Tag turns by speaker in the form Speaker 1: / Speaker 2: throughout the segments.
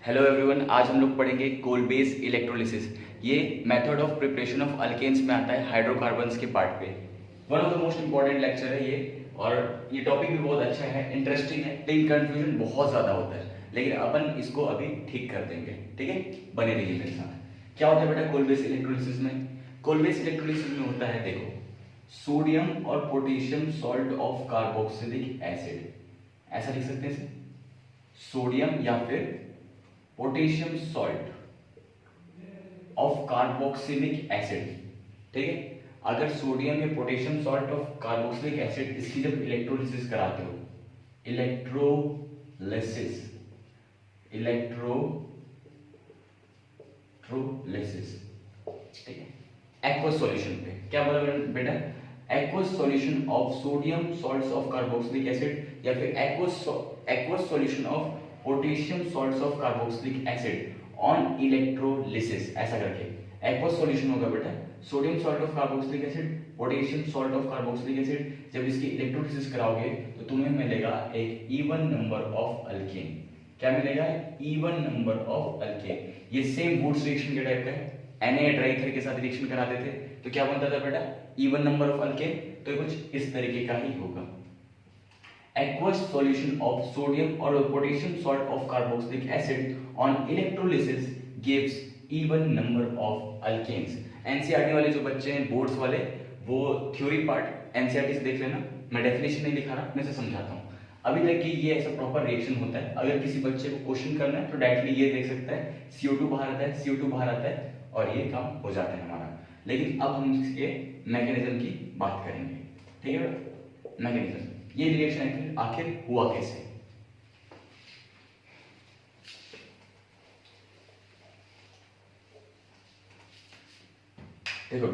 Speaker 1: Hello everyone, आज हम लोग पढ़ेंगे कोल बेस इलेक्ट्रोलिसिस। ये method of preparation of alkanes में आता है, हाइड्रोकार्बन्स के पार्ट पे। One of the most important lecture है ये, और ये टॉपिक भी बहुत अच्छा है, इंटरेस्टिंग है, लेकिन कंफ्यूजन बहुत ज्यादा होता है। लेकिन अपन इसको अभी ठीक कर देंगे, ठीक है? बने रहिए मेरे साथ। क्या होता है बेटा कोल बेस इलेक्ट्रोलिसिस में? कोल बेस इलेक्ट्रोलिसिस में होता है, देखो, सोडियम और potassium salt of carboxylic acid, ऐसा लिख सकते हैं इसे, सोडियम या फिर potassium salt of carboxylic acid. ठीक है, अगर सोडियम या potassium salt of carboxylic acid, इसकी जब इलेक्ट्रोलिसिस कराते हो, इलेक्ट्रोलिसिस इलेक्ट्रोलिसिस, ठीक है, एक्वस सॉल्यूशन पे, क्या बोला बेटा? Aqueous solution of sodium salts of carboxylic acid या फिर aqueous solution of potassium salts of carboxylic acid on electrolysis, ऐसा करके एक्वस सॉल्यूशन होगा बेटा sodium salt of carboxylic acid, potassium salt of carboxylic acid. जब इसकी इलेक्ट्रोलिसिस कराओगे तो तुम्हें मिलेगा एक इवन नंबर ऑफ अल्केन। क्या मिलेगा? Even number of alkane. ये सेम वुड्स रिएक्शन के टाइप का है, Na ट्राइथर के साथ रिएक्शन कराते थे तो क्या बनता था बेटा? Even number of alkane. तो कुछ इस तरीके का ही होगा। Aqueous solution of sodium or potassium salt of carboxylic acid on electrolysis gives even number of alkanes। NCERT वाले जो बच्चे हैं, बोर्ड्स वाले, वो थ्योरी पार्ट एनसीईआरटी से देख लेना, मैं डेफिनेशन नहीं लिखा रहा, मैं से समझाता हूँ। अभी तक कि ये ऐसा प्रॉपर रिएक्शन होता है। अगर किसी बच्चे को क्वेश्चन करना है तो डायरेक्टली ये देख सकता है, CO2 बाहर आता है, CO2 बाहर आता है, और ये काम हो जाता है हमारा। लेकिन अब हम इसके मैकेनिज्म की बात करेंगे, ठीक है? मैकेनिज्म, ये रिएक्शन आखिर हुआ कैसे? देखो,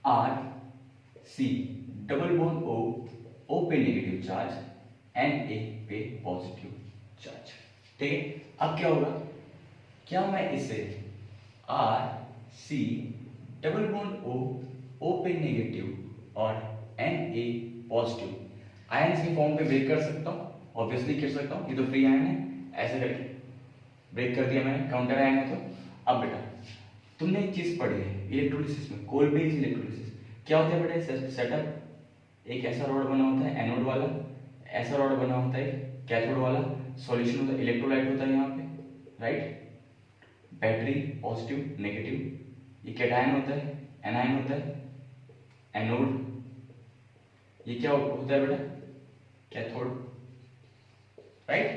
Speaker 1: R C double bond O पे नेगेटिव चार्ज, Na पे पॉजिटिव चार्ज, ठीक है? अब क्या होगा? क्या मैं इसे R C double bond O पे नेगेटिव और Na पॉजिटिव आयंस के फॉर्म पे ब्रेक कर सकता हूं? ऑब्वियसली कर सकता हूं, ये तो फ्री आयन है। ऐसे करके ब्रेक कर दिया मैंने, काउंटर आयन है तो। अब बेटा तुमने एक चीज पढ़ी है इलेक्ट्रोलिसिस में, कोल बेस इलेक्ट्रोलिसिस। क्या होता है बेटा? सेटअप, एक ऐसा रॉड बना होता है एनोड वाला, ऐसा रॉड बना होता है कैथोड वाला, सॉल्यूशन होता है, इलेक्ट्रोलाइट होता है यहाँ पे, राइट? बैटरी पॉजिटिव नेगेटिव, ये कैटायन होता है, एनायन होता है, एनोड, ये क्या होता है बेटा? Cathode, right?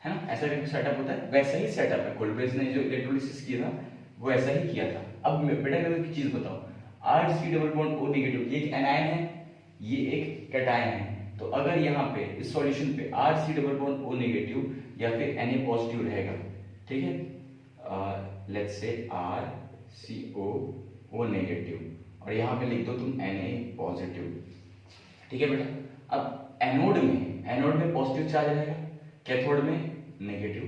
Speaker 1: है ना? ऐसा सेटअप होता है। वैसा ही सेटअप है, कोल बेस ने जो इलेक्ट्रोलिसिस किया था वो ऐसा ही किया था। अब बेटा मैं एक चीज बताओ, R C double bond O negative, ये एक एनायन है, ये एक कैटायन है। तो अगर यहाँ पे इस सॉल्यूशन पे R C double bond O negative या फिर Na पॉजिटिव रहेगा, ठीक है? Let's say R C O negative, और यहाँ पे लिख दो तुम Na पॉजिटिव, ठीक है बेटा? अब एनोड में पॉजिटिव चार्ज रहेगा, कैथोड में नेगेटिव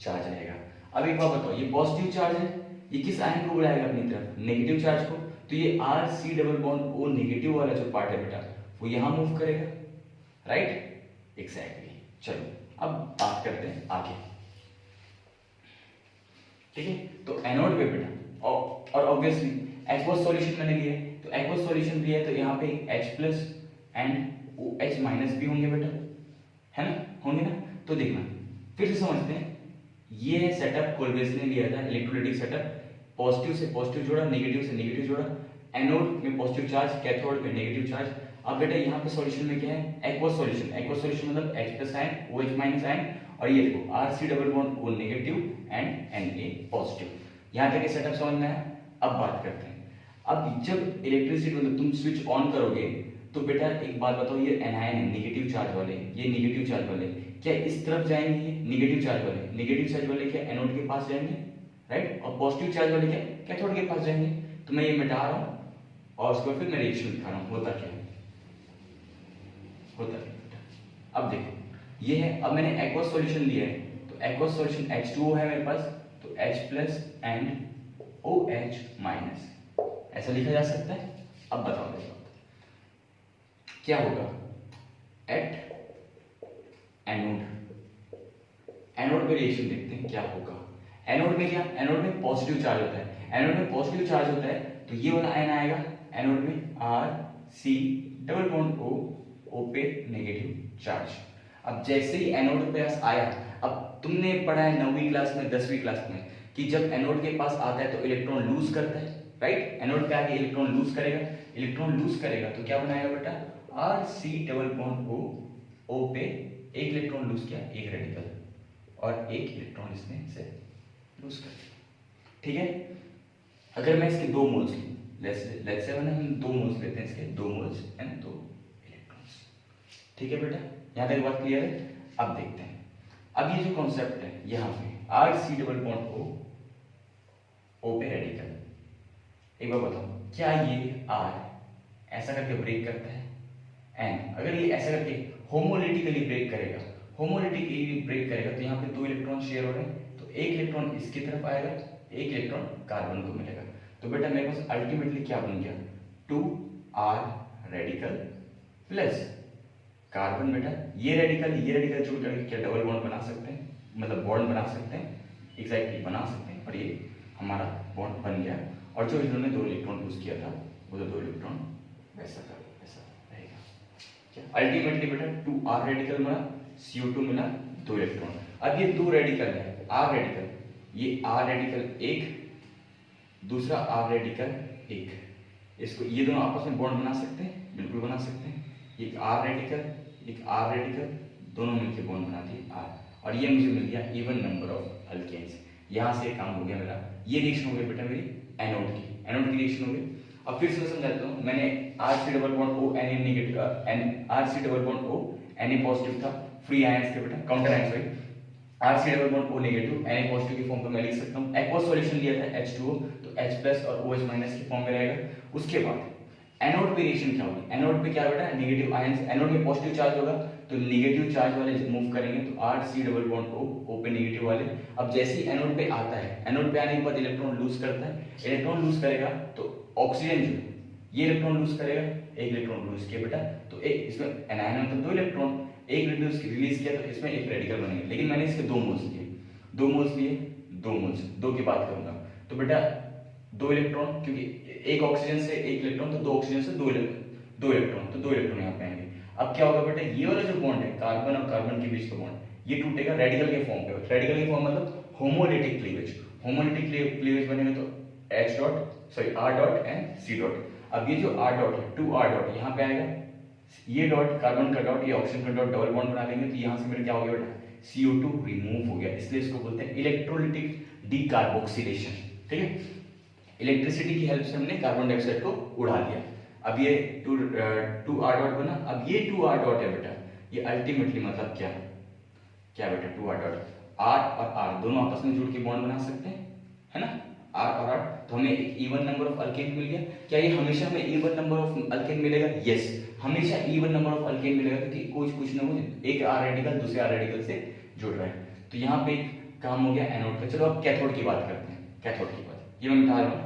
Speaker 1: चार्ज रहेगा। अब एक बात बताओ, ये पॉजिटिव चार्ज है, ये किस आयन को बुलाएगा अपनी तरफ? नेगेटिव चार्ज को। तो ये R C double bond O negative वाला जो पार्ट है बेटा, वो यहां मूव करेगा, राइट? एग्जैक्टली। चलो अब बात करते हैं आगे, ठीक है? तो एनोड पे बेटा, और ऑब्वियसली एक्वस सॉल्यूशन मैंने लिया है, तो एक्वस सॉल्यूशन लिया है तो यहाँ पे H+ एंड OH- भी होंगे बेटा, है ना? होंगे ना? तो देखना, फिर से समझते हैं। ये है सेटअप कोल बेस ने लिया था, इलेक्ट्रोलाइटिक सेटअप, पॉजिटिव से पॉजिटिव जोड़ा, नेगेटिव से नेगेटिव जोड़ा, एनोड में पॉजिटिव चार्ज, कैथोड में नेगेटिव चार्ज। अब बेटा यहाँ पे सॉल्यूशन में क्या है? एक्वस सॉल्यूशन मतलब H+ आयन, OH- आयन, और ये देखो R C double bond O negative and Na positive. यहाँ तक सेटअप समझ में आया? अब बात करते हैं, अब जब इलेक्ट्रिसिटी मतलब तुम स्विच ऑन करोगे तो बेटा एक बात बताओ, ये एनायन है नेगेटिव चार्ज वाले, ये नेगेटिव चार्ज वाले क्या इस तरफ जाएंगे? ये नेगेटिव चार्ज वाले क्या एनोड के पास जाएंगे, राइट? और पॉजिटिव चार्ज वाले क्या कैथोड के पास जाएंगे। तो मैं ये मिटा रहा हूं और उसके बाद फिर मैं रिएक्शन दिखा रहा हूं, होता क्या है, होता क्या। अब देखो ये है, अब मैंने एक्वस सॉल्यूशन लिया है, तो एक्वस सॉल्यूशन H2O है मेरे पास, तो H+ एंड OH-, ऐसा लिखा जा सकता है। अब बताओ देखो क्या होगा एट एनोड पे रिएक्शन देखते हैं। क्या होगा, एनोड में क्या, एनोड में पॉजिटिव चार्ज होता है, एनोड में पॉजिटिव चार्ज होता है तो ये वाला आयन आएगा एनोड में R⁻C⁻O, O पे नेगेटिव चार्ज। अब जैसे ही एनोड पे आया, अब तुमने पढ़ा है 9वीं क्लास में 10वीं क्लास में कि जब एनोड के पास आता है तो इलेक्ट्रॉन लूज करता है, राइट, एनोड पे आके इलेक्ट्रॉन लूज करेगा, इलेक्ट्रॉन लूज करेगा तो क्या बनाएगा बेटा, R⁻C⁻O, O पे एक इलेक्ट्रॉन लूज किया, एक रेडिकल, और एक इलेक्ट्रॉन इसमें से लूज कर दिया, ठीक है। अगर मैं इसके 2 मोल्स लूं, लेट्स से हम 2 मोल्स लेते हैं, इसके 2 मोल्स एंड 2 इलेक्ट्रॉन्स, ठीक है बेटा, यहां तक बात क्लियर है। अब देखते हैं, अब ये जो कॉन्सेप्ट है यहाँ पे R⁻C⁻O, O पे रेडिकल, एक बार बताओ क्या ये R ऐसा करके ब्रेक करता है, एंड अगर ये ऐसा करके होमोलिटिकली ब्रेक करेगा, होमोलिटिकली ब्रेक करेगा तो यहाँ पे 2 इलेक्ट्रॉन शेयर हो रहे हैं, तो एक इलेक्ट्रॉन इसकी तरफ आएगा, एक इलेक्ट्रॉन कार्बन को मिलेगा, तो बेटा मेरे पास अल्टीमेटली क्या बन गया, 2R रेडिकल प्लस कार्बन, बेटा ये रेडिकल जोड़ करके क्या डबल बॉन्ड बना सकते हैं, मतलब बॉन्ड बना सकते हैं, एग्जैक्टली बना सकते हैं, और ये हमारा बॉन्ड बन गया, और जो इन्होंने 2 इलेक्ट्रॉन लूज किया था वो 2 इलेक्ट्रॉन वैसा का वैसा रहेगा, क्या अल्टीमेटली बेटा 2R रेडिकल मिला, CO2 मिला, 2 इलेक्ट्रॉन। अब ये 2 रेडिकल है, R रेडिकल, ये R रेडिकल एक, दूसरा R रेडिकल एक, इसको ये दोनों आपस में बॉन्ड बना सकते हैं, बिल्कुल बना सकते हैं, एक R रेडिकल एक R रेडिकल, दोनों मिलकर बॉन्ड बना दिए R, और ये मुझे मिल गया इवन नंबर ऑफ अल्केन्स। यहाँ से काम हो गया मेरा, ये रिएक्शन हो गई बेटा मेरी एनोड की रिएक्शन हो गई। अब फिर से मैं समझाता हूँ, मैंने R⁻O Na negative, R⁻O Na positive था, फ्री आयंस थे बेटा, काउंटर आयंस हुए, R⁻O नेगेटिव Na पॉजिटिव की फॉर्म पे मैं लिख सकता हूँ, एक्वस सॉल्यूशन लिया था H2O, तो H+ और OH- की फॉर्म में रहेगा। उसके बाद एनोड पे रिएक्शन क्या होगी, एनोड पे क्या बेटा नेगेटिव आयंस, एनोड में पॉजिटिव चार्ज होगा तो नेगेटिव चार्ज वाले मूव करेंगे, तो R⁻C⁻O, O पे नेगेटिव वाले। अब जैसे ही एनोड पे आता है, एनोड पे आने के बाद इलेक्ट्रॉन लूज करता है, इलेक्ट्रॉन लूज करेगा तो ऑक्सीजन जो ये इलेक्ट्रॉन लूज करेगा, एक इलेक्ट्रॉन लूज किया बेटा, तो एक इसमें एनायन मतलब 2 इलेक्ट्रॉन, एक इलेक्ट्रॉन उसकी रिलीज किया तो इसमें एक रेडिकल बनेगा, लेकिन मैंने इसके 2 मोल्स लिए, 2 मोल्स लिए, 2 मोल्स, 2 की बात करूंगा, तो बेटा 2 इलेक्ट्रॉन, क्योंकि एक ऑक्सीजन से एक इलेक्ट्रॉन, तो 2 ऑक्सीजन से 2 इलेक्ट्रॉन, तो 2 इलेक्ट्रॉन यहाँ पे आएंगे। अब क्या होगा बेटा, ये वाला जो बॉन्ड है कार्बन और कार्बन के बीच का बॉन्ड, ये टूटेगा रेडिकल के फॉर्म पे, रेडिकल के फॉर्म मतलब होमोलिटिक क्लीवेज, होमोलिटिक क्लीवेज बनेगा तो R dot and C dot. अब ये जो R डॉट है 2R डॉट यहाँ पे आएगा, ये डॉट कार्बन का डॉट, ये ऑक्सीजन का डॉट, डबल बॉन्ड बना देंगे, तो यहाँ से मेरा क्या हो गया बेटा, CO2 रिमूव हो गया, इसलिए इसको बोलते हैं इलेक्ट्रोलिटिक डीकार्बोक्सिलेशन, ठीक है। इलेक्ट्रिसिटी की हेल्प से हमने कार्बन डाइऑक्साइड को उड़ा दिया। अब ये 2R डॉट बना, अब ये 2R डॉट है बेटा, ये अल्टीमेटली मतलब क्या बेटा 2R डॉट, R और R दोनों आपस में जुड़ के बॉन्ड बना सकते हैं, है ना, R और R, तो हमें एक इवन नंबर ऑफ अल्केन मिल गया। क्या ये हमेशा हमें इवन नंबर ऑफ अल्केन मिलेगा? यस, हमेशा इवन नंबर ऑफ अल्केन मिलेगा, क्योंकि कुछ ना कुछ एक R रेडिकल दूसरे R रेडिकल से जुड़ रहा है। तो यहाँ पे काम हो गया एनोड का। चलो अब कैथोड की बात करते हैं। कैथोड की बात ये मैं बता रहा हूँ।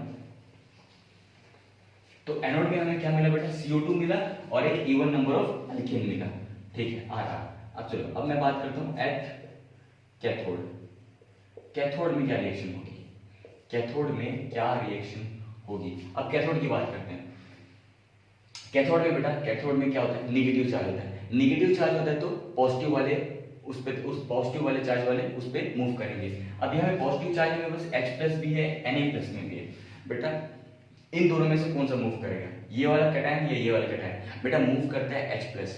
Speaker 1: तो एनोड में हमें क्या मिला बेटा, CO2 मिला और एक इवन नंबर ऑफ अल्केन मिला, ठीक है, R। अब चलो अब मैं बात करता हूँ एट कैथोड। कैथोड में क्या रिएक्शन होगी, कैथोड में क्या रिएक्शन होगी। अब कैथोड की बात करते हैं। कैथोड में बेटा, कैथोड में क्या होता है, नेगेटिव चार्ज होता है। नेगेटिव चार्ज होता है तो पॉजिटिव वाले उस पॉजिटिव वाले चार्ज वाले उस पर मूव करेंगे। अब यहाँ पे पॉजिटिव चार्ज में बस H+ भी है, Na+ में भी है। बेटा इन दोनों में से कौन सा मूव करेगा, ये वाला कैटायन या ये वाला कैटायन? बेटा मूव करता है H+।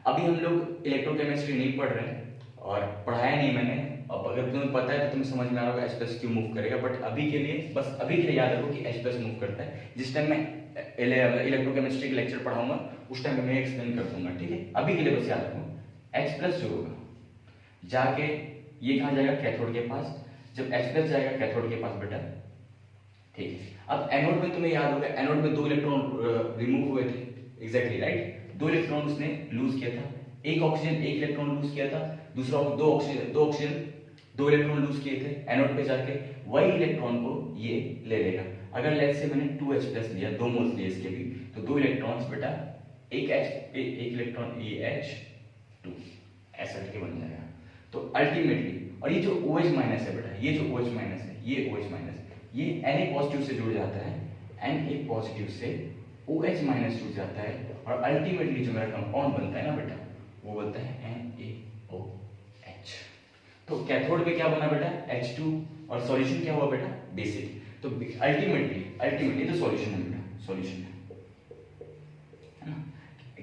Speaker 1: अभी हम लोग इलेक्ट्रोकेमिस्ट्री नहीं पढ़ रहे हैं और पढ़ाया नहीं मैंने। अब अगर तुम्हें पता है तो तुम्हें समझ में आ रहा होगा H+ क्यों मूव करेगा, बट अभी के लिए बस अभी के लिए याद रखो कि H+ मूव करता है। जिस टाइम मैं इलेक्ट्रोकेमिस्ट्री के लेक्चर पढ़ाऊंगा उस टाइम मैं एक्सप्लेन कर दूंगा, ठीक है। अभी के लिए बस याद रखो H+ जो होगा जाके ये कहाँ जाएगा, कैथोड के पास। जब H+ जाएगा कैथोड के पास बेटा, ठीक है। अब एनोड में तुम्हें याद होगा, एनोड में 2 इलेक्ट्रॉन रिमूव हुए थे, एग्जैक्टली राइट। 2 इलेक्ट्रॉन उसने लूज किया था, एक ऑक्सीजन 1 इलेक्ट्रॉन लूज किया था, दूसरा 2 ऑक्सीजन 2 इलेक्ट्रॉन लूज किए थे। एनोड पे जाके वही इलेक्ट्रॉन को ये ले लेगा। अगर लेट्स से मैंने 2H+ लिया, 2 मोल्स लिए इसके भी, तो 2 इलेक्ट्रॉन्स बेटा एक इलेक्ट्रॉन AH2 ऐसा करके बन जाएगा। तो अल्टीमेटली, और ये जो OH माइनस है बेटा, ये जो OH माइनस है, ये OH माइनस, ये Na पॉजिटिव से जुड़ जाता है, Na पॉजिटिव से OH माइनस जुड़ जाता है, और अल्टीमेटली जो मेरा कंपाउंड बनता है ना बेटा, वो बनता है NaOH। तो कैथोड पे क्या बना बेटा, H2, और सॉल्यूशन क्या हुआ बेटा, बेसिक। तो अल्टीमेटली तो सॉल्यूशन है बेटा, सॉल्यूशन है ना।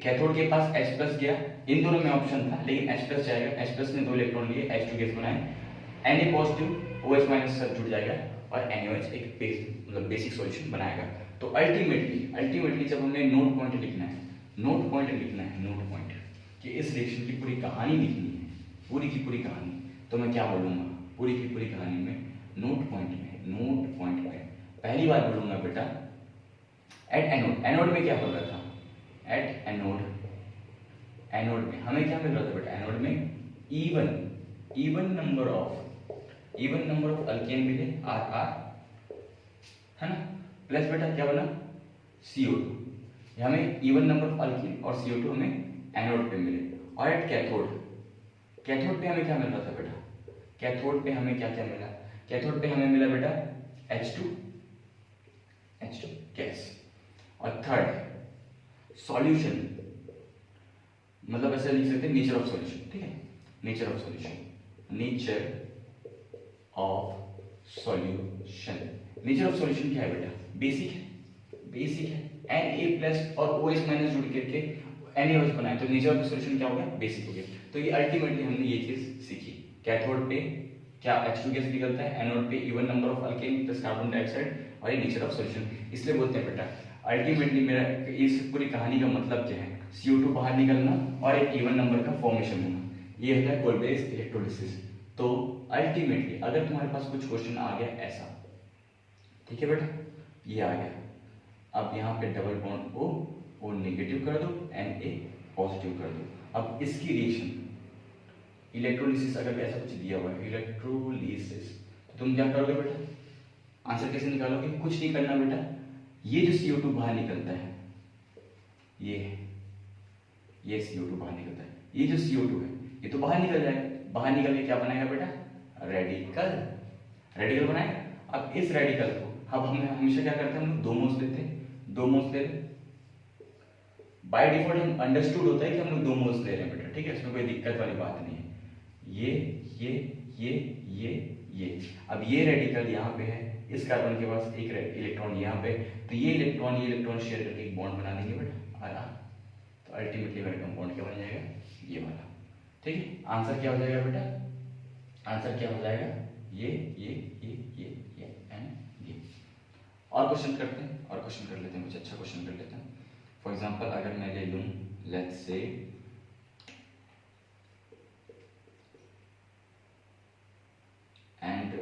Speaker 1: कैथोड के पास H प्लस गया, इन दोनों में ऑप्शन था, लेकिन H प्लस जाएगा, H प्लस ने 2 इलेक्ट्रॉन लिए, H2 गैस बनाए, Na पॉजिटिव OH माइनस से जुड़ जाएगा, और NaOH एक मतलब बेसिक सॉल्यूशन बनाएगा। तो अल्टीमेटली जब हमने नोट पॉइंट लिखना है, नोट पॉइंट कि इस रिएक्शन की पूरी कहानी लिखनी है, पूरी की पूरी कहानी, तो मैं क्या बोलूँगा, पूरी की पूरी कहानी में नोट पॉइंट में पहली बार बोलूँगा बेटा एट एनोड। एनोड में क्या हो रहा था, एट एनोड में हमें क्या मिल रहा था बेटा, एनोड में इवन नंबर ऑफ अल्केन मिले, RR, है ना, प्लस बेटा क्या बना, CO2। हमें इवन नंबर ऑफ अल्केन और CO2 हमें एनोड पे मिले। और एट कैथोड पे हमें क्या मिल रहा था बेटा, कैथोड पे हमें क्या क्या मिला, कैथोड पे हमें मिला बेटा H2 गैस। और थर्ड सॉल्यूशन, मतलब ऐसा लिख सकते हैं नेचर ऑफ सॉल्यूशन, ठीक है, nature of solution. Nature of solution क्या है बेटा, बेसिक है। Na प्लस और OH माइनस जुड़ करके NaOH बनाए, तो नेचर ऑफ सॉल्यूशन क्या हो गया, बेसिक हो गया। तो ये अल्टीमेटली हमने ये चीज सीखी, कैथोड पे क्या H2 गैस निकलता है, एनोड पे even number of alkane plus carbon dioxide, और ये नेचर ऑफ सॉल्यूशन। इसलिए बोलते हैं बेटा अल्टीमेटली मेरा इस पूरी कहानी का मतलब क्या है, CO2 बाहर निकलना और एक इवन नंबर का फॉर्मेशन होना, ये होता है कोलबेस इलेक्ट्रोलिसिस। तो अल्टीमेटली अगर तुम्हारे पास कुछ क्वेश्चन आ गया ऐसा, ठीक है बेटा, ये आ गया, अब यहाँ पे डबल बॉन्ड O नेगेटिव कर दो, Na पॉजिटिव कर दो। अब इसकी रिएक्शन इलेक्ट्रोलिसिस, अगर ऐसा कुछ दिया हुआ है इलेक्ट्रोलिसिस, तो तुम क्या करोगे बेटा, आंसर कैसे निकालोगे, कुछ नहीं करना बेटा, ये जो CO2 बाहर निकलता है, ये CO2 बाहर निकलता है, ये जो CO2 है ये तो बाहर निकल जाएगा, बाहर निकल के क्या बनाएगा बेटा, रेडिकल बनाएगा। अब इस रेडिकल को अब हम हमेशा क्या करते हैं, हम लोग 2 मोल्स लेते हैं, 2 मोल्स ले लें, बाय डिफॉल्ट हम अंडरस्टूड होता है कि हम लोग 2 मोल्स ले रहे हैं बेटा, ठीक है, इसमें कोई दिक्कत वाली बात नहीं है। ये अब ये रेडिकल यहाँ पे है, इस कार्बन के पास एक इलेक्ट्रॉन यहाँ पे, तो ये इलेक्ट्रॉन शेयर करके एक बॉन्ड बना देंगे बेटा, आराम। तो अल्टीमेटली मेरा कंपाउंड क्या बन जाएगा, ये वाला, ठीक है। आंसर क्या हो जाएगा बेटा, आंसर क्या हो जाएगा, ये एंड ये। और क्वेश्चन करते हैं, कुछ अच्छा क्वेश्चन कर लेते हैं। फॉर एग्जांपल अगर मैं ले लूं, let's say and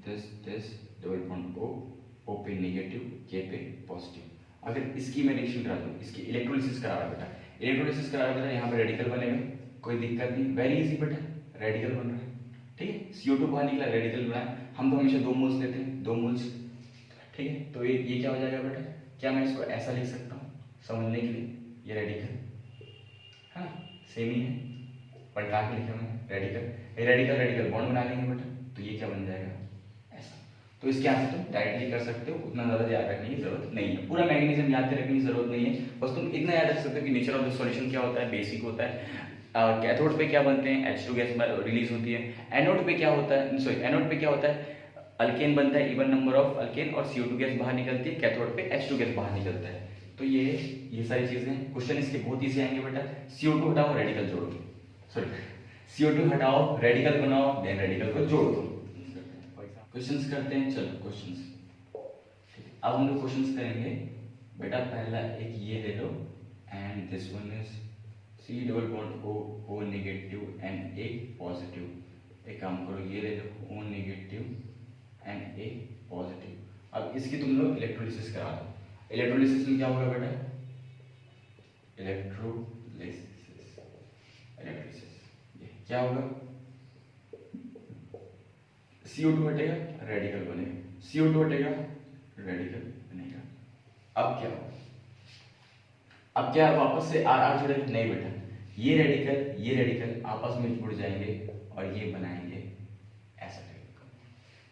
Speaker 1: this double bond O पे नेगेटिव, K पे पॉजिटिव। अगर इसकी मैं रिएक्शन करा दूं, इसकी इलेक्ट्रोलिसिस करा रहा बेटा, यहाँ पे रेडिकल बनेगा, कोई दिक्कत नहीं, वेरी इजी बेटा, रेडिकल बन रहा है, ठीक है। CO2 बाहर निकला, रेडिकल बना, हम तो हमेशा 2 मोल्स लेते हैं, 2 मोल्स, ठीक है। तो ये क्या हो जाएगा बेटा, क्या मैं इसको ऐसा लिख सकता हूँ समझने के लिए, ये रेडिकल है ना, सेम ही है, पलटा के लिखा मैंने रेडिकल बॉन्ड बना लेंगे बेटा, तो ये क्या बन जाएगा, ऐसा। तो इसके आंसर तुम डायरेक्टली कर सकते हो, उतना ज़्यादा याद रखने की जरूरत नहीं है, पूरा मैग्नीशियम याद रखने की जरूरत नहीं है, बस तुम इतना याद रख सकते हो कि नेचर ऑफ द सॉल्यूशन क्या होता है, बेसिक होता है। कैथोड पे क्या बनते हैं, H2 गैस रिलीज होती है। एनोड पे क्या होता है, अल्केन बनता है, इवन नंबर ऑफ अल्केन, और CO2 गैस बाहर निकलती है, कैथोड पे H2 गैस बाहर निकलता है। तो ये सारी चीजें, क्वेश्चन इसके बहुत ईजी आएंगे बेटा। CO2 हटाओ, रेडिकल जोड़ो, CO2 हटाओ, रेडिकल बनाओ, देन रेडिकल को जोड़ दो। क्वेश्चंस करते हैं, चलो क्वेश्चंस, अब हम लोग क्वेश्चंस करेंगे बेटा। पहला एक ये ले लो, and this one is C double bond O negative and A positive. एक काम करो, ये ले लो O negative and A positive. अब इसकी तुम लोग इलेक्ट्रोलिसिस करा दो। इलेक्ट्रोलिसिस में क्या होगा बेटा, इलेक्ट्रोलिसिस क्या होगा, CO2 हटेगा, रेडिकल बनेगा, CO2 हटेगा, रेडिकल बनेगा। अब क्या वापस से RR जुड़ेगा, नहीं बेटा, ये रेडिकल आपस में जुड़ जाएंगे और ये बनाएंगे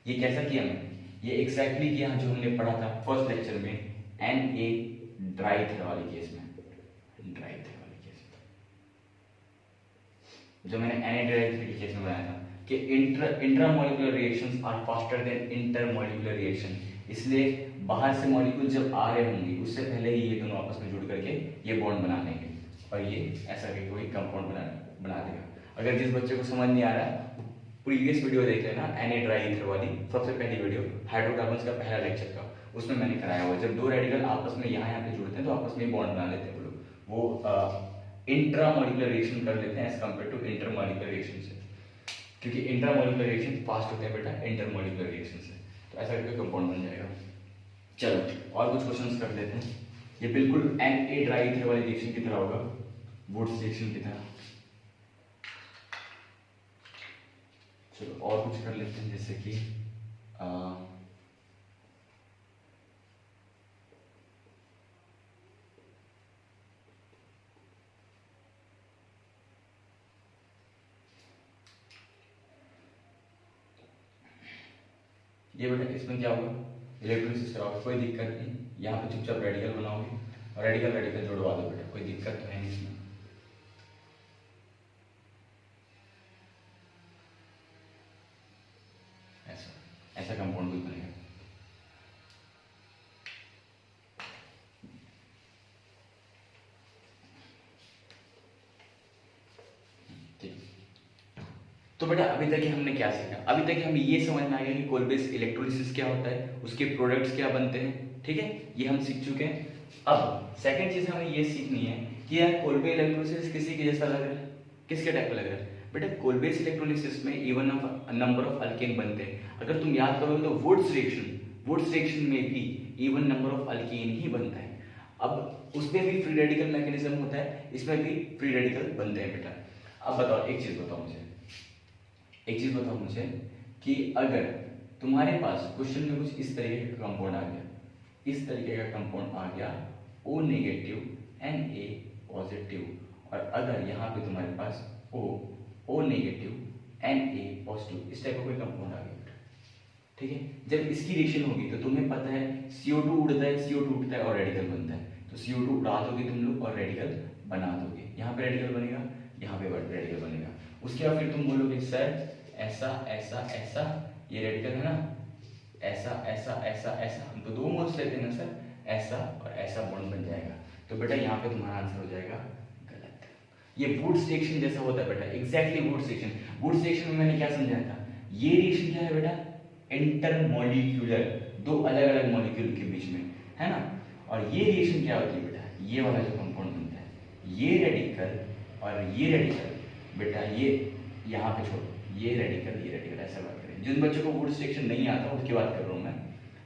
Speaker 1: ये कैसा किया मैं, ये एग्जैक्टली किया जो हमने पढ़ा था फर्स्ट लेक्चर में Na ड्राइथर वाले केस में, ड्राइथर वाले केस में जो मैंने Na ड्राइथर के केस में बनाया था कि intramolecular reactions are faster than intermolecular reaction, इसलिए बाहर से मॉलिक्यूल जब आ रहे होंगे उससे पहले ही ये दोनों आपस में जुड़ करके ये बॉन्ड बना लेंगे और ये ऐसा कि कोई कंपाउंड बना देगा। अगर जिस बच्चे को समझ नहीं आ रहा है प्रीवियस वीडियो देख लेना, Na ड्राइथर वाली सबसे पहली वीडियो हाइड्रोकार्बन्स का पहला लेक्चर का, उसमें मैंने कराया हुआ जब दो रेडिकल आपस में यहाँ पे जुड़ते हैं तो आपस में बॉन्ड बना लेते हैं वो लोग, वो इंट्रामोलिकुलर रिएक्शन कर लेते हैं as compare to intermolecular reaction से, क्योंकि इंट्रामोलिकुलर रिएक्शन फास्ट होते हैं बेटा इंटरमोलिकुलर रिएक्शन से, तो ऐसा करके कंपाउंड बन जाएगा। चलो और कुछ क्वेश्चंस कर लेते हैं। ये बिल्कुल Na ड्राइथर वाली रिएक्शन की तरह होगा, वुड्स रिएक्शन की तरह। चलो और कुछ कर लेते हैं, जैसे कि ये बेटा इसमें क्या होगा, इलेक्ट्रोलिसिस कराओगे कोई दिक्कत नहीं, यहाँ पे चुपचाप रेडिकल बनाओगे और रेडिकल रेडिकल जुड़वा दो बेटा, कोई दिक्कत तो है नहीं इसमें। ऐसा ऐसा कंपाउंड भी बनेगा। तो बेटा अभी तक हमने क्या सीखा, अभी तक हमें ये समझ में आ गया कि कोलबेस इलेक्ट्रोलिसिस क्या होता है, उसके प्रोडक्ट्स क्या बनते हैं, ठीक है, ये हम सीख चुके हैं। अब सेकंड चीज हमें ये सीखनी है कि यार कोलबे इलेक्ट्रोलिसिस किसी के जैसा लग रहा है, किसके टाइप का लग रहा है बेटा, कोलबेस इलेक्ट्रोलिसिस में इवन नंबर ऑफ अल्केन बनते हैं। अगर तुम याद करोगे तो वुड्स रिएक्शन में भी इवन नंबर ऑफ अल्केन ही बनता है। अब उसमें भी फ्री रेडिकल मैकेनिज्म होता है, इसमें भी फ्री रेडिकल बनते हैं बेटा। अब बताओ एक चीज बताओ मुझे कि अगर तुम्हारे पास क्वेश्चन में कुछ इस तरीके का कंपाउंड आ गया, इस तरीके का कंपाउंड आ गया O नेगेटिव Na पॉजिटिव, और अगर यहाँ पे तुम्हारे पास O नेगेटिव Na पॉजिटिव, इस टाइप का कोई कंपाउंड आ गया, ठीक है, जब इसकी रिएक्शन होगी तो तुम्हें पता है CO2 उड़ता है, CO2 उठता है और रेडिकल बनता है, तो CO2 उड़ा दोगे तुम लोग और रेडिकल बना दोगे, यहाँ पे रेडिकल बनेगा, यहाँ पे रेडिकल बनेगा। उसके बाद फिर तुम बोलोगे सर ऐसा ऐसा ऐसा, ये रेडिकल है ना, ऐसा ऐसा ऐसा ऐसा, हम तो दो मोल्स लेते हैं ना सर, ऐसा और ऐसा बॉन्ड बन जाएगा, तो बेटा यहाँ पे तुम्हारा आंसर हो जाएगा गलत। ये वुड्स रिएक्शन जैसा होता है बेटा, exactly Wurtz reaction. Wurtz reaction में मैंने क्या समझाया था, ये रिएक्शन क्या है बेटा, इंटरमोलिक्यूलर, दो अलग अलग मॉलिक्यूल के बीच में, है ना, और ये रिएक्शन क्या होती है बेटा, ये वाला जो कंपाउंड बनता है, ये रेडिकल और ये रेडिकल बेटा, ये यहाँ पे छोड़ो, ये रेडिकल ऐसा बात करें। जिन बच्चों को वुड्स रिएक्शन नहीं आता उसकी बात कर रहा हूँ मैं,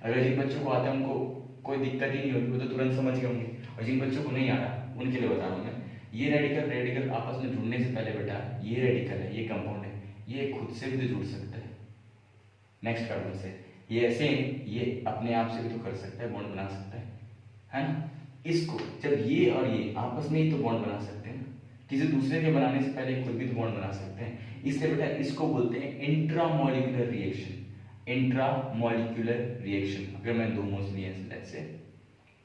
Speaker 1: अगर जिन बच्चों को आता है उनको कोई दिक्कत ही नहीं होगी, वो तो तुरंत समझ गए होंगे, और जिन बच्चों को नहीं आ रहा उनके लिए बता रहा हूँ मैं, ये रेडिकल आपस में जुड़ने से पहले बेटा, ये रेडिकल है, ये कंपाउंड है, ये खुद से भी तो जुड़ सकता है नेक्स्ट कार्बन से, ये सेम ये अपने आप से भी तो कर सकता है, बॉन्ड बना सकता है ना। इसको जब ये और ये आपस में ही तो बॉन्ड बना सकते हैं, किसी दूसरे के बनाने से पहले खुद भी तो बॉन्ड बना सकते हैं, इसलिए बेटा इसको बोलते हैं इंट्रामोलिकुलर रिएक्शन। इंट्रामोलिकुलर रिएक्शन, अगर मैंने दो मोल्स लिए हैं लेट्स से,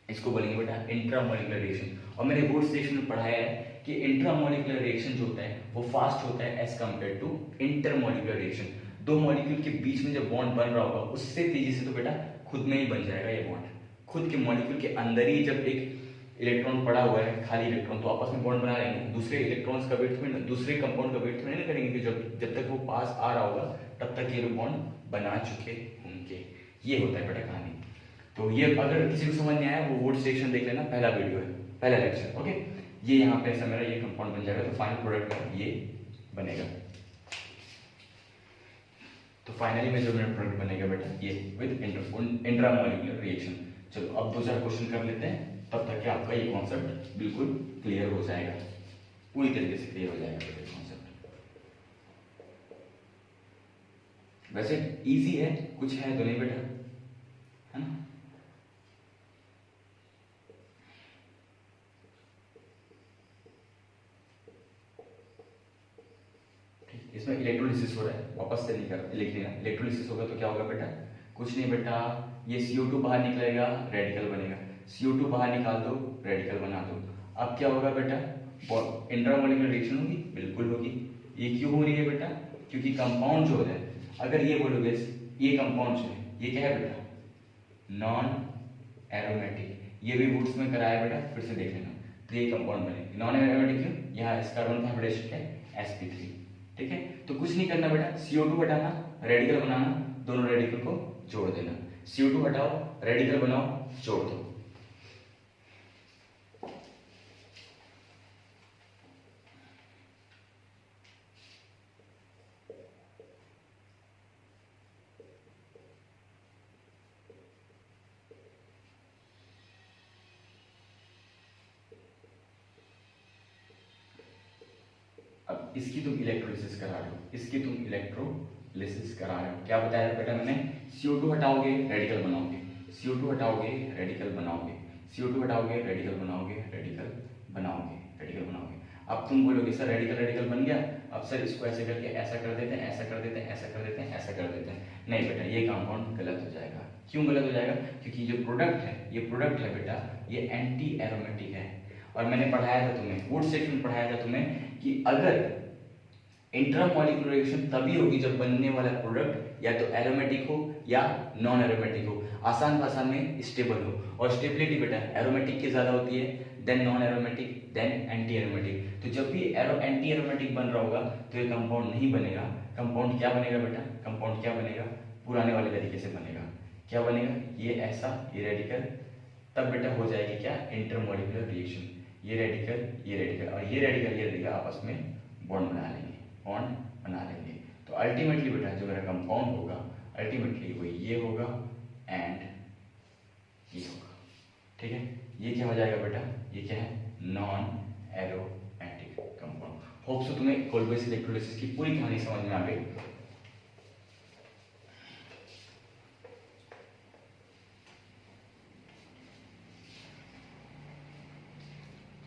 Speaker 1: इसको बोलेंगे बेटा इंट्रामोलिकुलर रिएक्शन। और मैंने वुड्स रिएक्शन में पढ़ाया है कि इंट्रामोलिकुलर रिएक्शन जो होता है वो फास्ट होता है as compare to intermolecular reaction. दो मॉलिक्यूल के बीच में जब बॉन्ड बन रहा होगा उससे तेजी से तो बेटा खुद में ही बन जाएगा ये बॉन्ड, खुद के मॉलिक्यूल के अंदर ही जब एक इलेक्ट्रॉन पड़ा हुआ है, खाली इलेक्ट्रॉन, तो आपस में बॉन्ड बना लेंगे, दूसरे इलेक्ट्रॉन्स का वेट में दूसरे कंपाउंड का वेट में नहीं करेंगे कि जब तक वो पास आ रहा होगा तब तक ये लोग बॉन्ड बना चुके होंगे। ये होता है बेटा कहानी। तो ये अगर किसी को समझ नहीं आया वो वुड्स रिएक्शन देख लेना, पहला वीडियो है, पहला लेक्चर, ओके। ये यहाँ पे ऐसा मेरा ये कंपाउंड बन जाएगा, तो फाइनल प्रोडक्ट में ये बनेगा, तो फाइनली में जो मेरा प्रोडक्ट बनेगा बेटा ये विद इंट्रामोलिकुलर रिएक्शन। चलो अब दो चार क्वेश्चन कर लेते हैं, तब तक कि आपका ये कॉन्सेप्ट बिल्कुल क्लियर हो जाएगा, पूरी तरीके से क्लियर हो जाएगा ये कॉन्सेप्ट। वैसे इजी है, कुछ है तो नहीं बेटा, है ना। इसमें इसमें इलेक्ट्रोलिसिस हो रहा है, वापस से नहीं कर लिख लेना। इलेक्ट्रोलिसिस होगा तो क्या होगा बेटा, कुछ नहीं बेटा, ये CO2 बाहर निकलेगा, रेडिकल बनेगा, CO2 बाहर निकाल दो, रेडिकल बना दो। अब क्या होगा बेटा, इंट्रामोलिकुलर रिएक्शन होगी, बिल्कुल होगी। ये क्यों हो रही है बेटा, क्योंकि कंपाउंड जो है, अगर ये बोलोगे ये कंपाउंड जो है ये क्या है बेटा, नॉन एरोमेटिक। ये भी वुड्स में कराया बेटा, फिर से देख लेना। तो ये कंपाउंड बने नॉन एरोमेटिक क्यों, यहाँ इस कार्बन का हाइब्रिडेशन है sp3, ठीक है। तो कुछ नहीं करना बेटा, CO2 हटाना, रेडिकल बनाना, दोनों रेडिकल को जोड़ देना। CO2 हटाओ, रेडिकल बनाओ, जोड़ दो। अब इसकी तुम इलेक्ट्रोलिसिस करा रहे हो, इसकी तुम इलेक्ट्रोलिसिस करा रहे हो। क्या बताया बेटा मैंने, CO2 हटाओगे, रेडिकल बनाओगे, CO2 हटाओगे, रेडिकल बनाओगे, CO2 हटाओगे, रेडिकल बनाओगे, रेडिकल बनाओगे, रेडिकल बनाओगे। अब तुम बोलोगे सर रेडिकल रेडिकल बन गया, अब सर इसको ऐसे करके ऐसा कर देते हैं, ऐसा कर देते हैं, ऐसा कर देते हैं, ऐसा कर देते हैं। नहीं बेटा, ये कंपाउंड गलत हो जाएगा। क्यों गलत हो जाएगा, क्योंकि जो प्रोडक्ट है, ये प्रोडक्ट है बेटा, ये एंटी एरोमेटिक है। और मैंने पढ़ाया था तुम्हें, वुड सेक्शन में पढ़ाया था तुम्हें कि अगर इंट्रामॉलिक्यूलर रिएक्शन तभी होगी जब बनने वाला प्रोडक्ट या तो एरोमेटिक हो या नॉन एरोमेटिक हो, आसान भाषा में स्टेबल हो। और स्टेबिलिटी बेटा एरोमेटिक की ज्यादा होती है, then non aromatic, then anti aromatic. तो जब भी एंटी एरोमेटिक बन रहा होगा तो ये कंपाउंड नहीं बनेगा। कंपाउंड क्या बनेगा बेटा, कंपाउंड क्या बनेगा, पुराने वाले तरीके से बनेगा। क्या बनेगा, ये ऐसा, ये रेडिकल, तब बेटा हो जाएगी क्या, इंटरमॉलिक्यूलर रिएक्शन। ये रेडिकल, ये रेडिकल, और ये रेडिकल, ये रेडिकल आपस में बॉन्ड बना लेंगे, बॉन्ड बना लेंगे। तो अल्टीमेटली बेटा जो मेरा कंपाउंड होगा, अल्टीमेटली वो ये होगा एंड ये होगा, ठीक है। ये क्या हो जाएगा बेटा, ये क्या है, non aromatic compound. Hope so तुम्हें कोलबर्ग इलेक्ट्रोलिसिस की पूरी कहानी समझ में आ गई।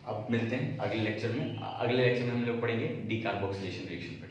Speaker 1: अब मिलते हैं अगले लेक्चर में। अगले लेक्चर में हम लोग पढ़ेंगे डीकार्बोक्सिलेशन रिएक्शन पे।